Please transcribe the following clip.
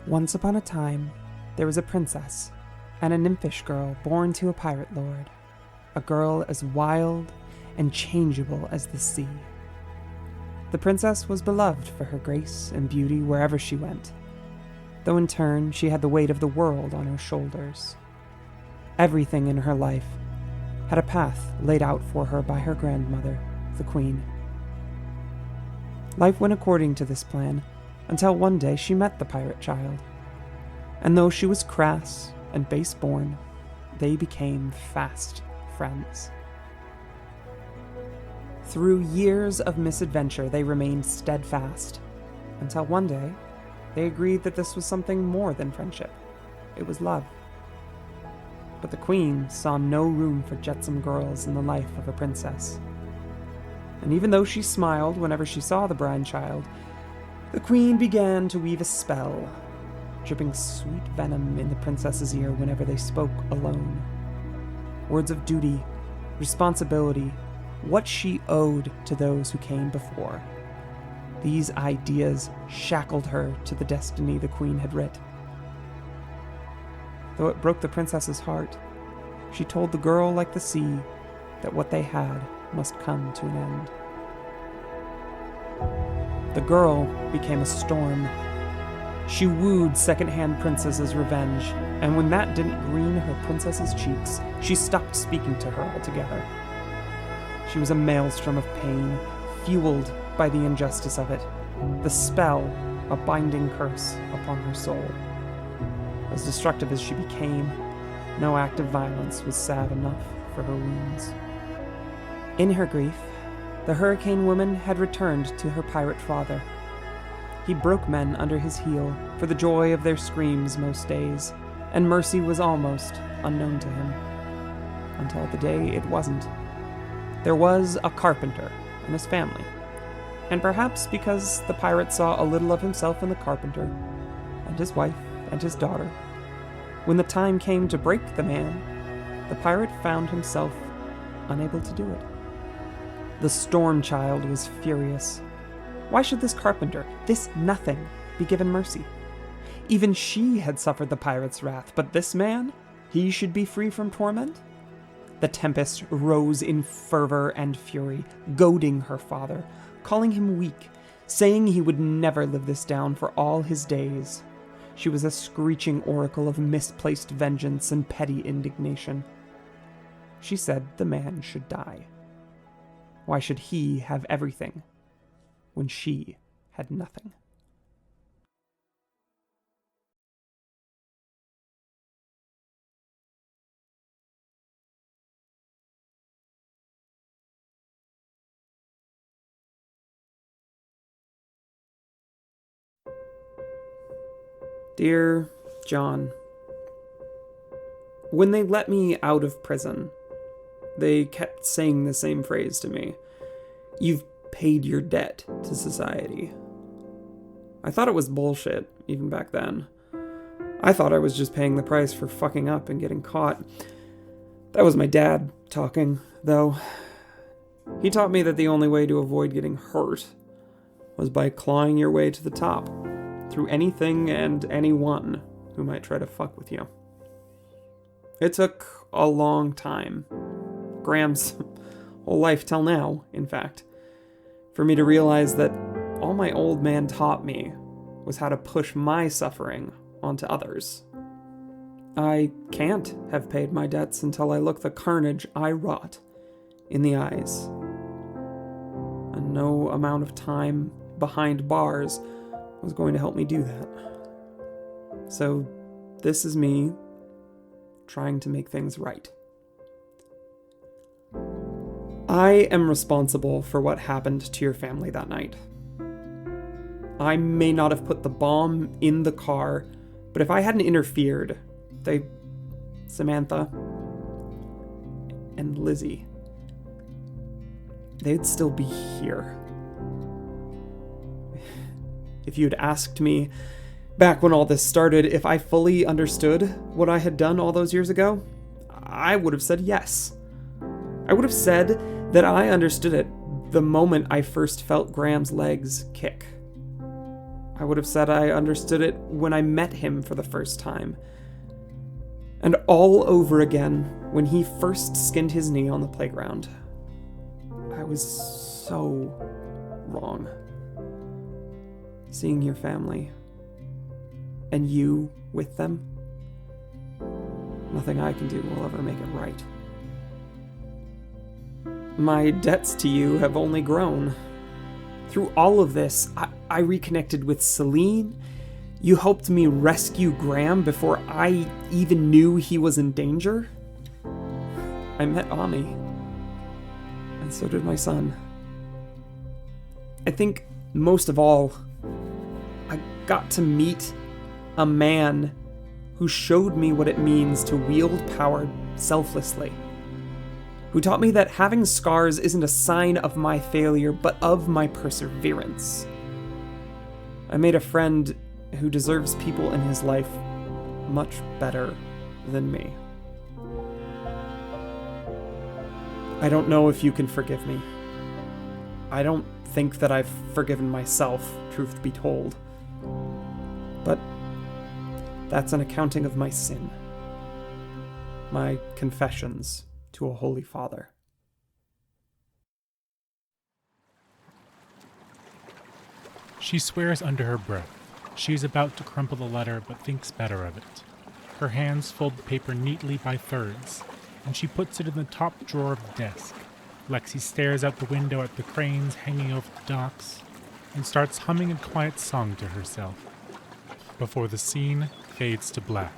Once upon a time, there was a princess and a nymphish girl born to a pirate lord, a girl as wild and changeable as the sea. The princess was beloved for her grace and beauty wherever she went, though in turn she had the weight of the world on her shoulders. Everything in her life had a path laid out for her by her grandmother, the queen. Life went according to this plan, until one day she met the pirate child. And though she was crass and base-born, they became fast friends. Through years of misadventure, they remained steadfast, until one day, they agreed that this was something more than friendship. It was love. But the queen saw no room for jetsam girls in the life of a princess. And even though she smiled whenever she saw the bride child, the queen began to weave a spell, dripping sweet venom in the princess's ear whenever they spoke alone. Words of duty, responsibility, what she owed to those who came before. These ideas shackled her to the destiny the queen had writ. Though it broke the princess's heart, she told the girl like the sea that what they had must come to an end. The girl became a storm. She wooed second-hand princesses' revenge, and when that didn't green her princess's cheeks, she stopped speaking to her altogether. She was a maelstrom of pain, fueled by the injustice of it, the spell, a binding curse upon her soul. As destructive as she became, no act of violence was sad enough for her wounds. In her grief, the hurricane woman had returned to her pirate father. He broke men under his heel for the joy of their screams most days, and mercy was almost unknown to him. Until the day it wasn't. There was a carpenter and his family, and perhaps because the pirate saw a little of himself in the carpenter, and his wife and his daughter, when the time came to break the man, the pirate found himself unable to do it. The storm child was furious. Why should this carpenter, this nothing, be given mercy? Even she had suffered the pirate's wrath, but this man, he should be free from torment? The tempest rose in fervor and fury, goading her father, calling him weak, saying he would never live this down for all his days. She was a screeching oracle of misplaced vengeance and petty indignation. She said the man should die. Why should he have everything when she had nothing? Dear John, when they let me out of prison, they kept saying the same phrase to me. You've paid your debt to society. I thought it was bullshit, even back then. I thought I was just paying the price for fucking up and getting caught. That was my dad talking, though. He taught me that the only way to avoid getting hurt was by clawing your way to the top, through anything and anyone who might try to fuck with you. It took a long time. Graham's whole life till now, in fact, for me to realize that all my old man taught me was how to push my suffering onto others. I can't have paid my debts until I look the carnage I wrought in the eyes. And no amount of time behind bars was going to help me do that. So this is me trying to make things right. I am responsible for what happened to your family that night. I may not have put the bomb in the car, but if I hadn't interfered, Samantha and Lizzie, they'd still be here. If you'd asked me back when all this started if I fully understood what I had done all those years ago, I would have said yes. I would have said that I understood it the moment I first felt Graham's legs kick. I would have said I understood it when I met him for the first time. And all over again when he first skinned his knee on the playground. I was so wrong. Seeing your family, and you with them, nothing I can do will ever make it right. My debts to you have only grown. Through all of this, I reconnected with Celine. You helped me rescue Graham before I even knew he was in danger. I met Ami, and so did my son. I think most of all, I got to meet a man who showed me what it means to wield power selflessly, who taught me that having scars isn't a sign of my failure, but of my perseverance. I made a friend who deserves people in his life much better than me. I don't know if you can forgive me. I don't think that I've forgiven myself, truth be told. But that's an accounting of my sin. My confessions to a Holy Father. She swears under her breath. She is about to crumple the letter, but thinks better of it. Her hands fold the paper neatly by thirds, and she puts it in the top drawer of the desk. Lexi stares out the window at the cranes hanging over the docks, and starts humming a quiet song to herself, before the scene fades to black.